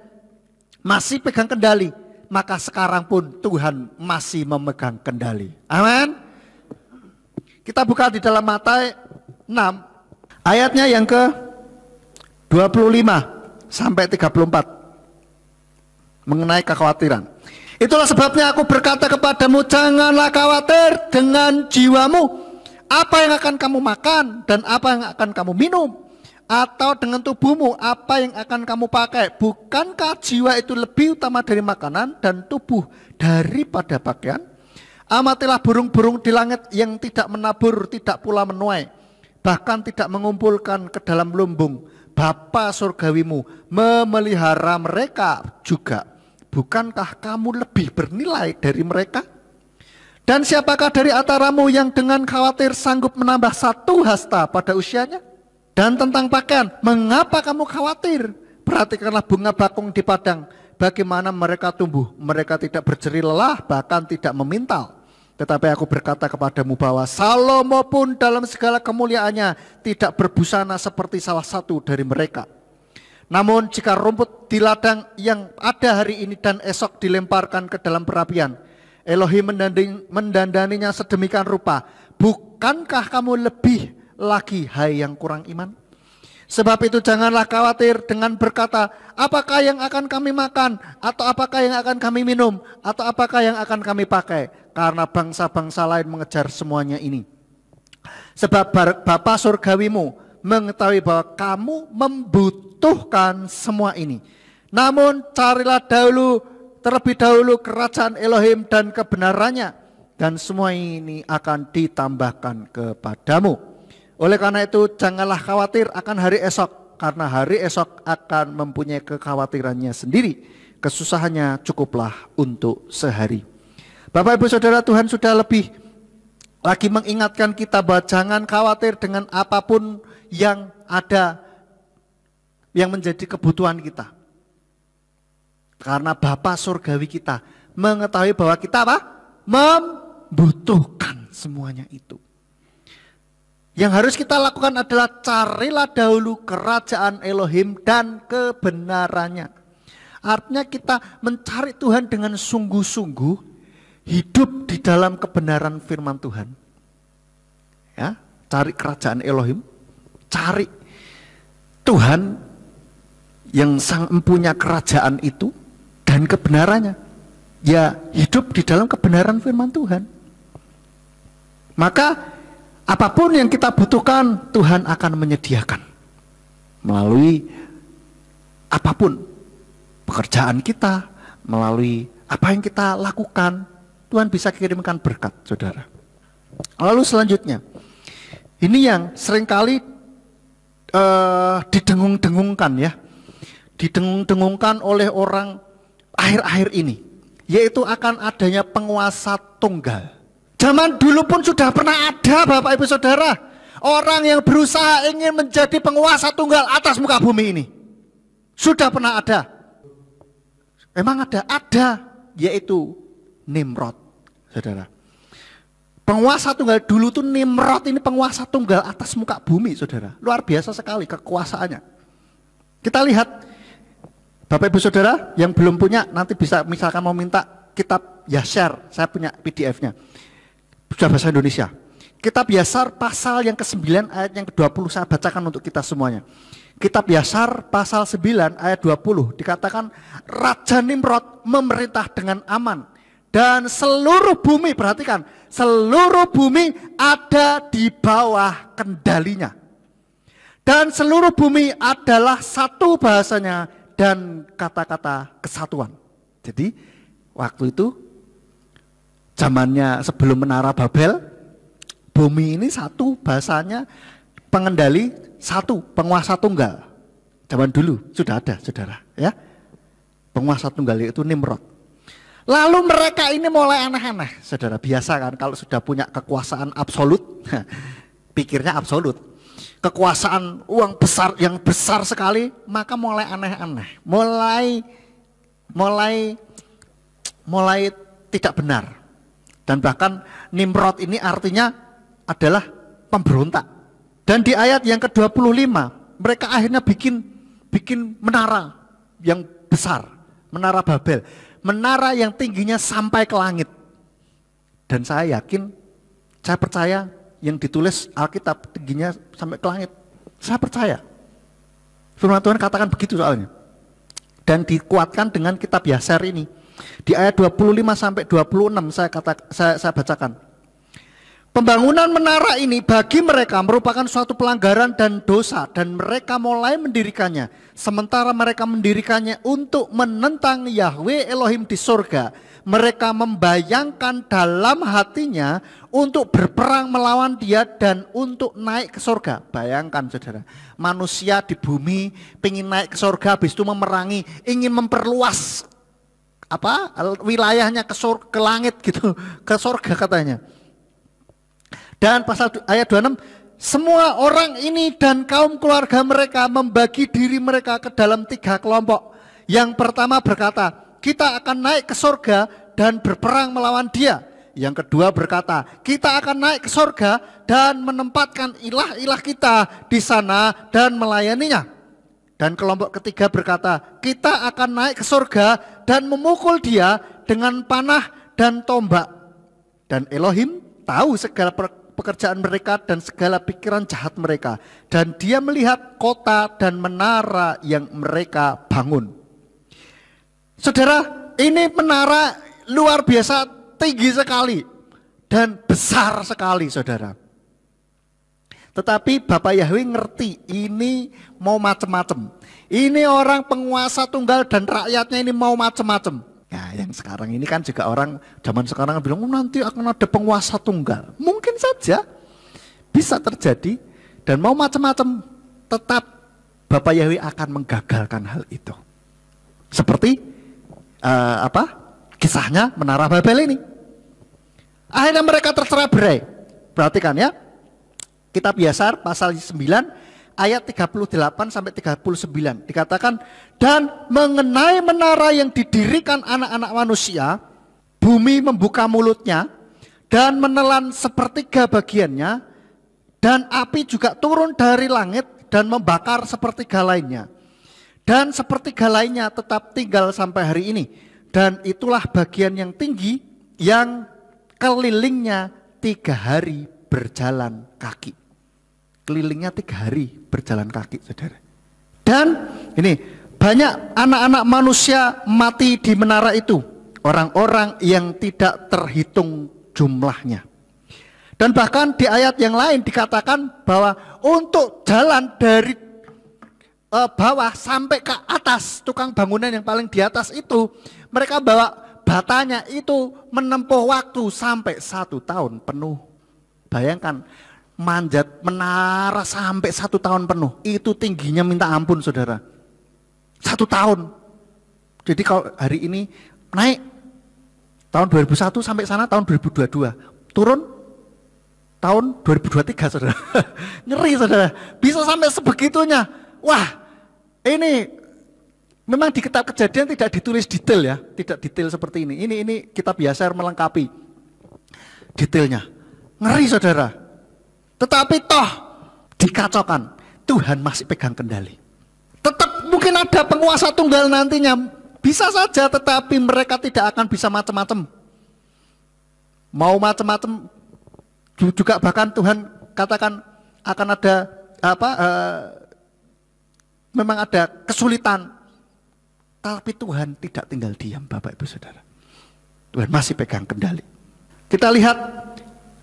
masih pegang kendali, maka sekarang pun Tuhan masih memegang kendali. Amin. Kita buka di dalam Matius 6 ayatnya yang ke 25 sampai 34 mengenai kekhawatiran. Itulah sebabnya aku berkata kepadamu, janganlah khawatir dengan jiwamu, apa yang akan kamu makan dan apa yang akan kamu minum, atau dengan tubuhmu, apa yang akan kamu pakai. Bukankah jiwa itu lebih utama dari makanan dan tubuh daripada pakaian? Amatilah burung-burung di langit yang tidak menabur, tidak pula menuai, bahkan tidak mengumpulkan ke dalam lumbung. Bapa surgawimu memelihara mereka juga. Bukankah kamu lebih bernilai dari mereka? Dan siapakah dari antaramu yang dengan khawatir sanggup menambah 1 hasta pada usianya? Dan tentang pakaian, mengapa kamu khawatir? Perhatikanlah bunga bakung di padang, bagaimana mereka tumbuh. Mereka tidak berjeri lelah, bahkan tidak memintal. Tetapi aku berkata kepadamu bahwa Salomo pun dalam segala kemuliaannya tidak berbusana seperti salah satu dari mereka. Namun jika rumput di ladang yang ada hari ini dan esok dilemparkan ke dalam perapian, Elohim mendandaninya sedemikian rupa, bukankah kamu lebih lagi hai yang kurang iman? Sebab itu janganlah khawatir dengan berkata, apakah yang akan kami makan, atau apakah yang akan kami minum, atau apakah yang akan kami pakai. Karena bangsa-bangsa lain mengejar semuanya ini. Sebab Bapa surgawimu mengetahui bahwa kamu membutuhkan semua ini. Namun carilah terlebih dahulu kerajaan Elohim dan kebenarannya, dan semua ini akan ditambahkan kepadamu. Oleh karena itu janganlah khawatir akan hari esok, karena hari esok akan mempunyai kekhawatirannya sendiri. Kesusahannya cukuplah untuk sehari. Bapak Ibu Saudara, Tuhan sudah lebih lagi mengingatkan kita bahwa jangan khawatir dengan apapun yang ada yang menjadi kebutuhan kita. Karena Bapa surgawi kita mengetahui bahwa kita apa? Membutuhkan semuanya itu. Yang harus kita lakukan adalah carilah dahulu kerajaan Elohim dan kebenarannya. Artinya kita mencari Tuhan dengan sungguh-sungguh, hidup di dalam kebenaran firman Tuhan. Ya, cari kerajaan Elohim, cari Tuhan yang sang empunya kerajaan itu dan kebenarannya. Ya, hidup di dalam kebenaran firman Tuhan. Maka apapun yang kita butuhkan, Tuhan akan menyediakan melalui apapun pekerjaan kita, melalui apa yang kita lakukan, Tuhan bisa kirimkan berkat, saudara. Lalu selanjutnya, ini yang seringkali didengung-dengungkan ya, didengung-dengungkan oleh orang akhir-akhir ini, yaitu akan adanya penguasa tunggal. Zaman dulu pun sudah pernah ada Bapak Ibu Saudara, orang yang berusaha ingin menjadi penguasa tunggal atas muka bumi ini. Sudah pernah ada. Memang ada, yaitu Nimrod, saudara. Penguasa tunggal dulu tuh Nimrod ini penguasa tunggal atas muka bumi, saudara. Luar biasa sekali kekuasaannya. Kita lihat, Bapak Ibu Saudara yang belum punya nanti bisa misalkan mau minta kitab Yashar, saya punya PDF-nya. Sudah bahasa Indonesia. Kitab Yashar pasal yang ke-9 ayat yang ke-20 saya bacakan untuk kita semuanya. Kitab Yashar pasal 9 ayat 20 dikatakan Raja Nimrod memerintah dengan aman dan seluruh bumi, perhatikan, seluruh bumi ada di bawah kendalinya. Dan seluruh bumi adalah satu bahasanya dan kata-kata kesatuan. Jadi waktu itu zamannya sebelum menara Babel, bumi ini satu bahasanya, pengendali satu, penguasa tunggal. Zaman dulu sudah ada, saudara, ya. Penguasa tunggal itu Nimrod. Lalu mereka ini mulai aneh-aneh, saudara. Biasa kan kalau sudah punya kekuasaan absolut, pikirnya absolut. Kekuasaan uang besar yang besar sekali, maka mulai aneh-aneh. Mulai tidak benar. Dan bahkan Nimrod ini artinya adalah pemberontak. Dan di ayat yang ke-25 mereka akhirnya bikin menara yang besar, menara Babel, menara yang tingginya sampai ke langit. Dan saya yakin, saya percaya yang ditulis Alkitab tingginya sampai ke langit. Saya percaya firman Tuhan katakan begitu soalnya. Dan dikuatkan dengan kitab Yashar ini. Di ayat 25 sampai 26 saya bacakan. Pembangunan menara ini bagi mereka merupakan suatu pelanggaran dan dosa, dan mereka mulai mendirikannya. Sementara mereka mendirikannya untuk menentang Yahweh Elohim di surga, mereka membayangkan dalam hatinya untuk berperang melawan dia dan untuk naik ke surga. Bayangkan saudara, manusia di bumi ingin naik ke surga, habis itu memerangi, ingin memperluas wilayahnya ke langit gitu, ke surga katanya. Dan pasal ayat 26, semua orang ini dan kaum keluarga mereka membagi diri mereka ke dalam 3 kelompok. Yang pertama berkata, kita akan naik ke surga dan berperang melawan dia. Yang kedua berkata, kita akan naik ke surga dan menempatkan ilah-ilah kita di sana dan melayaninya. Dan kelompok ketiga berkata, kita akan naik ke surga dan memukul dia dengan panah dan tombak. Dan Elohim tahu segala pekerjaan mereka dan segala pikiran jahat mereka. Dan dia melihat kota dan menara yang mereka bangun. Saudara, ini menara luar biasa tinggi sekali dan besar sekali, saudara. Tetapi Bapak Yahweh ngerti ini mau macam-macam. Ini orang penguasa tunggal dan rakyatnya ini mau macam-macam. Nah, yang sekarang ini kan juga orang zaman sekarang bilang nanti akan ada penguasa tunggal. Mungkin saja bisa terjadi dan mau macam-macam, tetap Bapak Yahweh akan menggagalkan hal itu. Seperti kisahnya Menara Babel ini. Akhirnya mereka tercerai berai. Perhatikan ya. Kitab Yasar pasal 9 ayat 38 sampai 39 dikatakan, dan mengenai menara yang didirikan anak-anak manusia, bumi membuka mulutnya dan menelan sepertiga bagiannya, dan api juga turun dari langit dan membakar sepertiga lainnya, dan sepertiga lainnya tetap tinggal sampai hari ini. Dan itulah bagian yang tinggi yang kelilingnya 3 hari berjalan kaki. Kelilingnya 3 hari berjalan kaki, saudara. Dan ini banyak anak-anak manusia mati di menara itu, orang-orang yang tidak terhitung jumlahnya. Dan bahkan di ayat yang lain dikatakan bahwa untuk jalan dari bawah sampai ke atas, tukang bangunan yang paling di atas itu, mereka bawa batanya itu menempuh waktu sampai 1 tahun penuh. Bayangkan, manjat menara sampai 1 tahun penuh, itu tingginya minta ampun, saudara. 1 tahun. Jadi kalau hari ini naik tahun 2001 sampai sana tahun 2022, turun tahun 2023, saudara. Ngeri, saudara, bisa sampai sebegitunya. Wah, ini memang di kitab Kejadian tidak ditulis detail ya, tidak detail seperti ini. Ini kitab Yasar melengkapi detailnya. Ngeri, saudara. Tetapi toh dikacaukan, Tuhan masih pegang kendali. Tetap mungkin ada penguasa tunggal nantinya, bisa saja, tetapi mereka tidak akan bisa macam-macam. Mau macam-macam juga, bahkan Tuhan katakan akan ada memang ada kesulitan. Tapi Tuhan tidak tinggal diam, Bapak Ibu Saudara. Tuhan masih pegang kendali. Kita lihat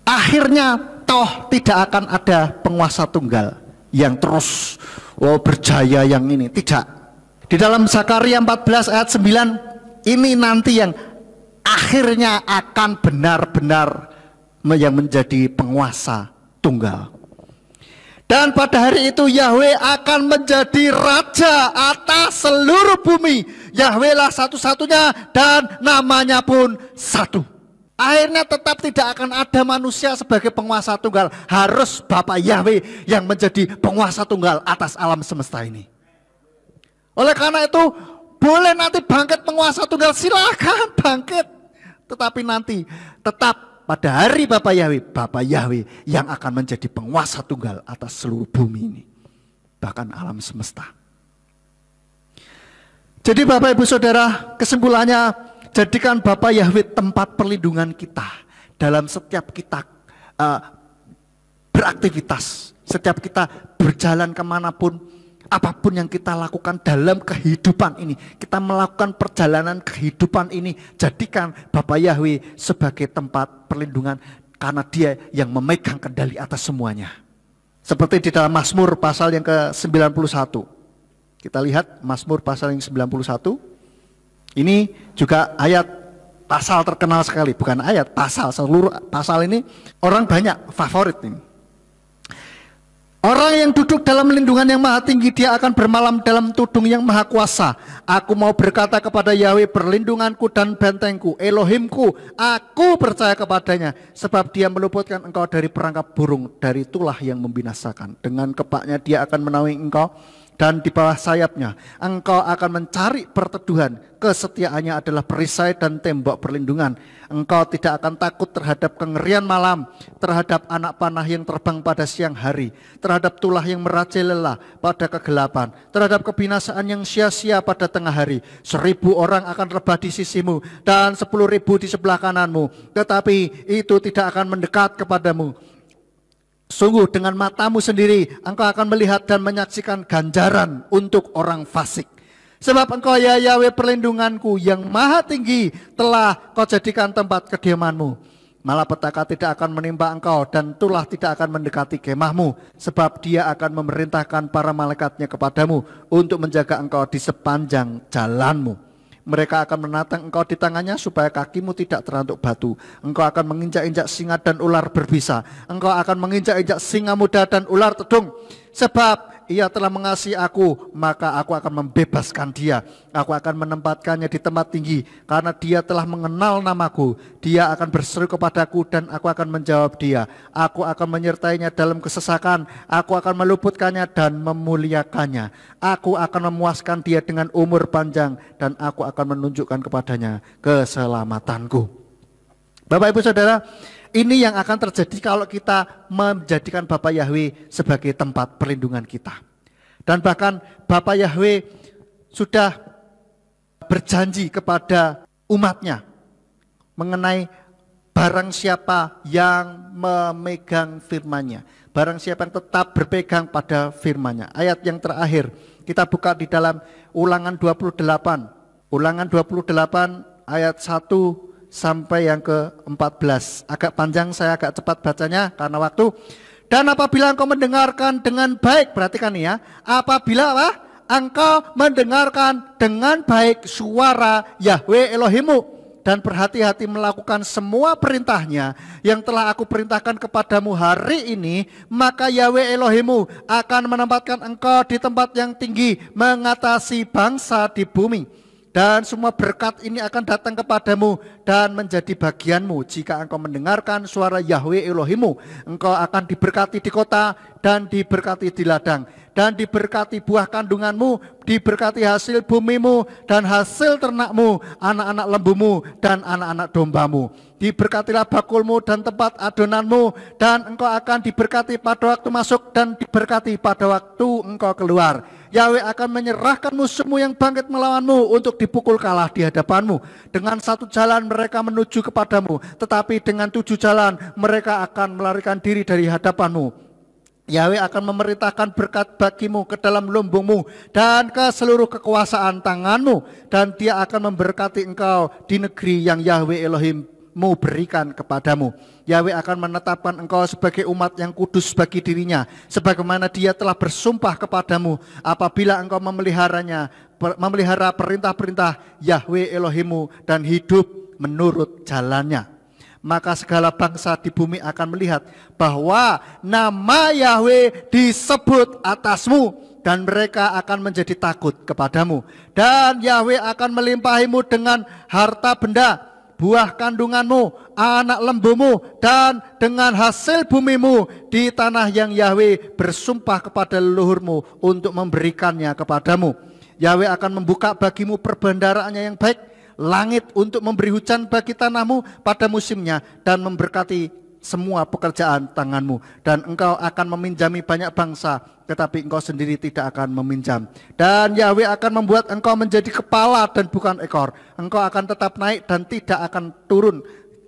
akhirnya toh tidak akan ada penguasa tunggal yang terus berjaya yang ini, tidak. Di dalam Zakaria 14 ayat 9, ini nanti yang akhirnya akan benar-benar yang menjadi penguasa tunggal. Dan pada hari itu Yahweh akan menjadi raja atas seluruh bumi. Yahweh lah satu-satunya dan namanya pun satu. Akhirnya tetap tidak akan ada manusia sebagai penguasa tunggal. Harus Bapak Yahweh yang menjadi penguasa tunggal atas alam semesta ini. Oleh karena itu, boleh nanti bangkit penguasa tunggal, silakan bangkit. Tetapi nanti tetap pada hari Bapak Yahweh yang akan menjadi penguasa tunggal atas seluruh bumi ini. Bahkan alam semesta. Jadi Bapak Ibu Saudara, kesimpulannya, jadikan Bapak Yahweh tempat perlindungan kita dalam setiap kita beraktivitas, setiap kita berjalan kemanapun, apapun yang kita lakukan dalam kehidupan ini, kita melakukan perjalanan kehidupan ini, jadikan Bapak Yahweh sebagai tempat perlindungan, karena Dia yang memegang kendali atas semuanya. Seperti di dalam Mazmur pasal yang ke-91. Kita lihat Mazmur pasal yang 91. Ini juga ayat pasal terkenal sekali, bukan ayat, pasal, seluruh pasal ini orang banyak favorit ini. Orang yang duduk dalam lindungan yang maha tinggi, dia akan bermalam dalam tudung yang maha kuasa. Aku mau berkata kepada Yahweh, perlindunganku dan bentengku, Elohimku, aku percaya kepadanya. Sebab dia meluputkan engkau dari perangkap burung, dari tulah yang membinasakan. Dengan kepaknya dia akan menaungi engkau, dan di bawah sayapnya engkau akan mencari perteduhan. Kesetiaannya adalah perisai dan tembok perlindungan. Engkau tidak akan takut terhadap kengerian malam, terhadap anak panah yang terbang pada siang hari, terhadap tulah yang merajalela pada kegelapan, terhadap kebinasaan yang sia-sia pada tengah hari. 1000 orang akan rebah di sisimu dan 10.000 di sebelah kananmu, tetapi itu tidak akan mendekat kepadamu. Sungguh dengan matamu sendiri engkau akan melihat dan menyaksikan ganjaran untuk orang fasik. Sebab engkau ya Yahweh perlindunganku yang maha tinggi telah kau jadikan tempat kediamanmu. Malapetaka tidak akan menimpa engkau dan tulah tidak akan mendekati kemahmu. Sebab dia akan memerintahkan para malaikatnya kepadamu untuk menjaga engkau di sepanjang jalanmu. Mereka akan menatang engkau di tangannya supaya kakimu tidak terantuk batu. Engkau akan menginjak-injak singa dan ular berbisa. Engkau akan menginjak-injak singa muda dan ular tedung. Sebab ia telah mengasihi aku, maka aku akan membebaskan dia. Aku akan menempatkannya di tempat tinggi, karena dia telah mengenal namaku. Dia akan berseru kepadaku dan aku akan menjawab dia. Aku akan menyertainya dalam kesesakan. Aku akan meluputkannya dan memuliakannya. Aku akan memuaskan dia dengan umur panjang dan aku akan menunjukkan kepadanya keselamatanku. Bapak Ibu Saudara, ini yang akan terjadi kalau kita menjadikan Bapa Yahweh sebagai tempat perlindungan kita. Dan bahkan Bapa Yahweh sudah berjanji kepada umatnya mengenai barang siapa yang memegang firman-Nya. Barang siapa yang tetap berpegang pada firman-Nya. Ayat yang terakhir kita buka di dalam Ulangan 28. Ulangan 28 ayat 1 sampai yang ke-14. Agak panjang, saya agak cepat bacanya karena waktu. Dan apabila engkau mendengarkan dengan baik, perhatikan ya, apabila engkau mendengarkan dengan baik suara Yahweh Elohimmu dan berhati-hati melakukan semua perintahnya yang telah aku perintahkan kepadamu hari ini, maka Yahweh Elohimmu akan menempatkan engkau di tempat yang tinggi mengatasi bangsa di bumi. Dan semua berkat ini akan datang kepadamu dan menjadi bagianmu jika engkau mendengarkan suara Yahweh Elohimmu. Engkau akan diberkati di kota dan diberkati di ladang. Dan diberkati buah kandunganmu, diberkati hasil bumimu dan hasil ternakmu, anak-anak lembumu dan anak-anak dombamu. Diberkatilah bakulmu dan tempat adonanmu, dan engkau akan diberkati pada waktu masuk dan diberkati pada waktu engkau keluar. Yahweh akan menyerahkan musuhmu yang bangkit melawanmu untuk dipukul kalah di hadapanmu. Dengan satu jalan mereka menuju kepadamu, tetapi dengan 7 jalan mereka akan melarikan diri dari hadapanmu. Yahweh akan memerintahkan berkat bagimu ke dalam lumbungmu dan ke seluruh kekuasaan tanganmu. Dan dia akan memberkati engkau di negeri yang Yahweh Elohimmu berikan kepadamu. Yahweh akan menetapkan engkau sebagai umat yang kudus bagi dirinya, sebagaimana dia telah bersumpah kepadamu apabila engkau memelihara perintah-perintah Yahweh Elohimmu dan hidup menurut jalannya. Maka segala bangsa di bumi akan melihat bahwa nama Yahweh disebut atasmu, dan mereka akan menjadi takut kepadamu. Dan Yahweh akan melimpahimu dengan harta benda, buah kandunganmu, anak lembumu, dan dengan hasil bumimu di tanah yang Yahweh bersumpah kepada leluhurmu untuk memberikannya kepadamu. Yahweh akan membuka bagimu perbendaharaannya yang baik, langit untuk memberi hujan bagi tanahmu pada musimnya, dan memberkati semua pekerjaan tanganmu. Dan engkau akan meminjami banyak bangsa, tetapi engkau sendiri tidak akan meminjam. Dan Yahweh akan membuat engkau menjadi kepala dan bukan ekor. Engkau akan tetap naik dan tidak akan turun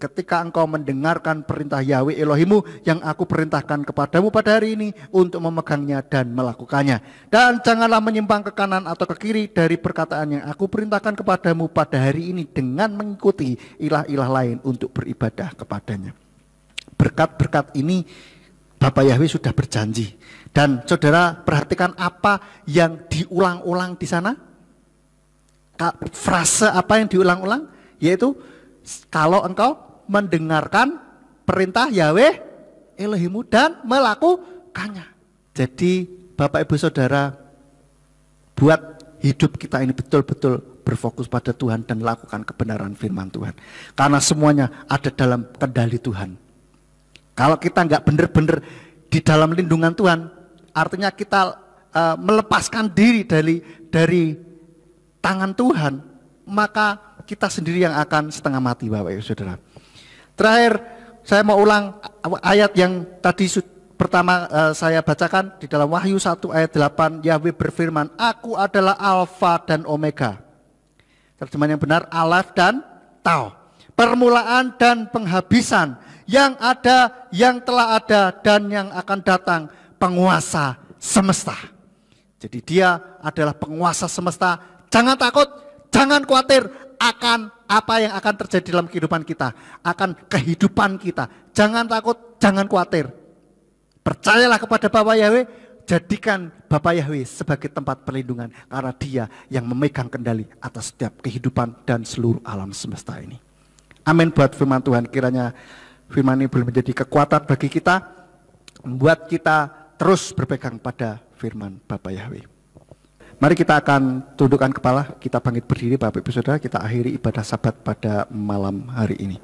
ketika engkau mendengarkan perintah Yahweh Elohimmu yang aku perintahkan kepadamu pada hari ini untuk memegangnya dan melakukannya. Dan janganlah menyimpang ke kanan atau ke kiri dari perkataan yang aku perintahkan kepadamu pada hari ini dengan mengikuti ilah-ilah lain untuk beribadah kepadanya. Berkat-berkat ini Bapak Yahweh sudah berjanji. Dan saudara perhatikan apa yang diulang-ulang di sana. Frase apa yang diulang-ulang? Yaitu kalau engkau mendengarkan perintah Yahweh Elohimmu dan melakukannya. Jadi Bapak Ibu Saudara, buat hidup kita ini betul-betul berfokus pada Tuhan dan lakukan kebenaran firman Tuhan. Karena semuanya ada dalam kendali Tuhan. Kalau kita nggak benar-benar di dalam lindungan Tuhan, artinya kita melepaskan diri dari tangan Tuhan, maka kita sendiri yang akan setengah mati, Bapak Ibu Saudara. Terakhir, saya mau ulang ayat yang tadi pertama saya bacakan di dalam Wahyu 1 ayat 8. Yahweh berfirman, aku adalah Alfa dan Omega. Terjemahan yang benar, Alaf dan Tau. Permulaan dan penghabisan. yang ada, yang telah ada, dan yang akan datang, penguasa semesta. Jadi dia adalah penguasa semesta. Jangan takut, jangan khawatir akan apa yang akan terjadi dalam kehidupan kita, akan kehidupan kita. Jangan takut, jangan khawatir. Percayalah kepada Bapa Yahweh, jadikan Bapa Yahweh sebagai tempat perlindungan, karena dia yang memegang kendali atas setiap kehidupan dan seluruh alam semesta ini. Amin buat firman Tuhan. Kiranya firman ini boleh menjadi kekuatan bagi kita, membuat kita terus berpegang pada firman Bapa Yahweh. Mari kita akan tundukkan kepala, kita bangkit berdiri Bapak Ibu Saudara, kita akhiri ibadah Sabat pada malam hari ini.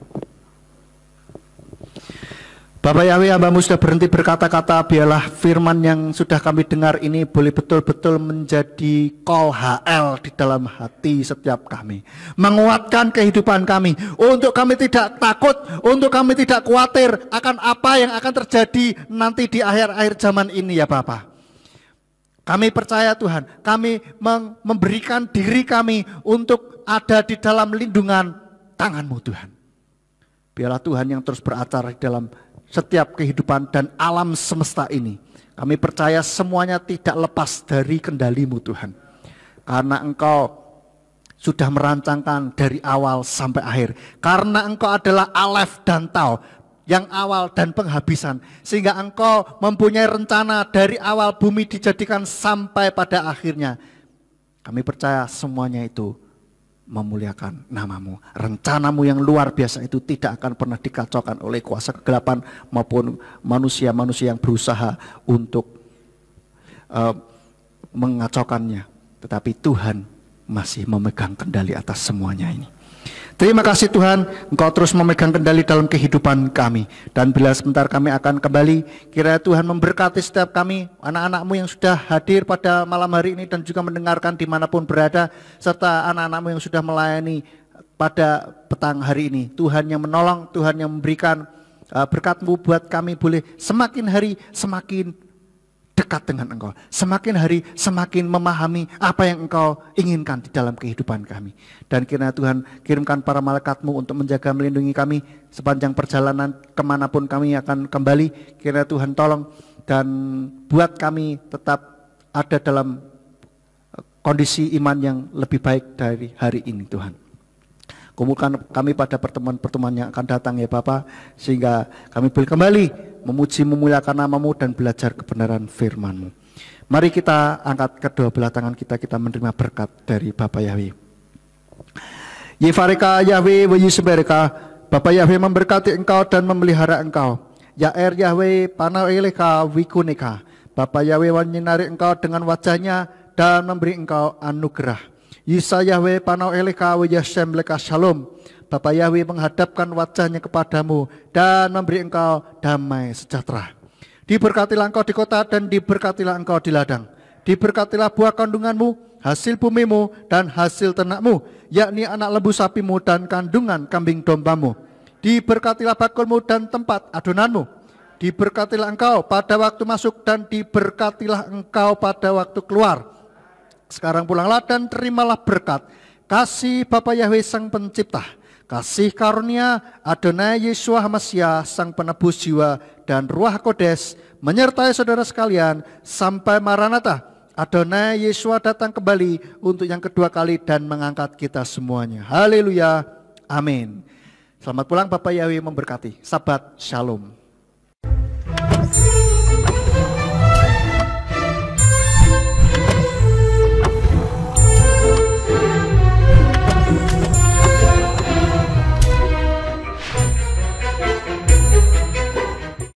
Bapak Yahweh, hamba-Mu sudah berhenti berkata-kata, biarlah firman yang sudah kami dengar ini boleh betul-betul menjadi kol HL di dalam hati setiap kami. Menguatkan kehidupan kami, untuk kami tidak takut, untuk kami tidak khawatir akan apa yang akan terjadi nanti di akhir-akhir zaman ini ya Bapak. Kami percaya Tuhan, kami memberikan diri kami untuk ada di dalam lindungan tangan-Mu Tuhan. Biarlah Tuhan yang terus beracara di dalam setiap kehidupan dan alam semesta ini. Kami percaya semuanya tidak lepas dari kendali-Mu Tuhan. Karena Engkau sudah merancangkan dari awal sampai akhir. Karena Engkau adalah Alef dan Tau, yang awal dan penghabisan. Sehingga Engkau mempunyai rencana dari awal bumi dijadikan sampai pada akhirnya. Kami percaya semuanya itu memuliakan nama-Mu. Rencana-Mu yang luar biasa itu tidak akan pernah dikacaukan oleh kuasa kegelapan maupun manusia-manusia yang berusaha untuk mengacaukannya. Tetapi Tuhan masih memegang kendali atas semuanya ini. Terima kasih Tuhan, Engkau terus memegang kendali dalam kehidupan kami. Dan bila sebentar kami akan kembali, kiranya Tuhan memberkati setiap kami, anak-anak-Mu yang sudah hadir pada malam hari ini dan juga mendengarkan dimanapun berada, serta anak-anak-Mu yang sudah melayani pada petang hari ini. Tuhan yang menolong, Tuhan yang memberikan berkat-Mu buat kami boleh semakin hari semakin dekat dengan Engkau, semakin hari semakin memahami apa yang Engkau inginkan di dalam kehidupan kami. Dan kiranya Tuhan kirimkan para malaikat-Mu untuk menjaga melindungi kami sepanjang perjalanan kemanapun kami akan kembali. Kiranya Tuhan tolong dan buat kami tetap ada dalam kondisi iman yang lebih baik dari hari ini Tuhan. Kumpulkan kami pada pertemuan-pertemuan yang akan datang ya Bapa, sehingga kami boleh kembali memuji memuliakan nama-Mu dan belajar kebenaran firman-Mu. Mari kita angkat kedua belah tangan kita menerima berkat dari Bapa Yahweh. Yefareka Yahweh wa Yisbereka, Bapa Yahweh memberkati engkau dan memelihara engkau. Yaer Yahweh panau eleka wikuneka, Bapa Yahweh menyinari engkau dengan wajahnya dan memberi engkau anugerah. Yisa Yahweh panau eleka wa yashem leka shalom, Bapa Yahweh menghadapkan wajahnya kepadamu dan memberi engkau damai sejahtera. Diberkatilah engkau di kota dan diberkatilah engkau di ladang. Diberkatilah buah kandunganmu, hasil bumimu dan hasil ternakmu, yakni anak lembu sapimu dan kandungan kambing dombamu. Diberkatilah bakulmu dan tempat adonanmu. Diberkatilah engkau pada waktu masuk dan diberkatilah engkau pada waktu keluar. Sekarang pulanglah dan terimalah berkat kasih Bapa Yahweh Sang Pencipta, kasih karunia Adonai Yeshua HaMashiach Sang Penebus jiwa dan Ruach Kodes menyertai saudara sekalian sampai Maranatha. Adonai Yeshua datang kembali untuk yang kedua kali dan mengangkat kita semuanya. Haleluya. Amin. Selamat pulang, Bapa Yahweh memberkati. Sabat Shalom.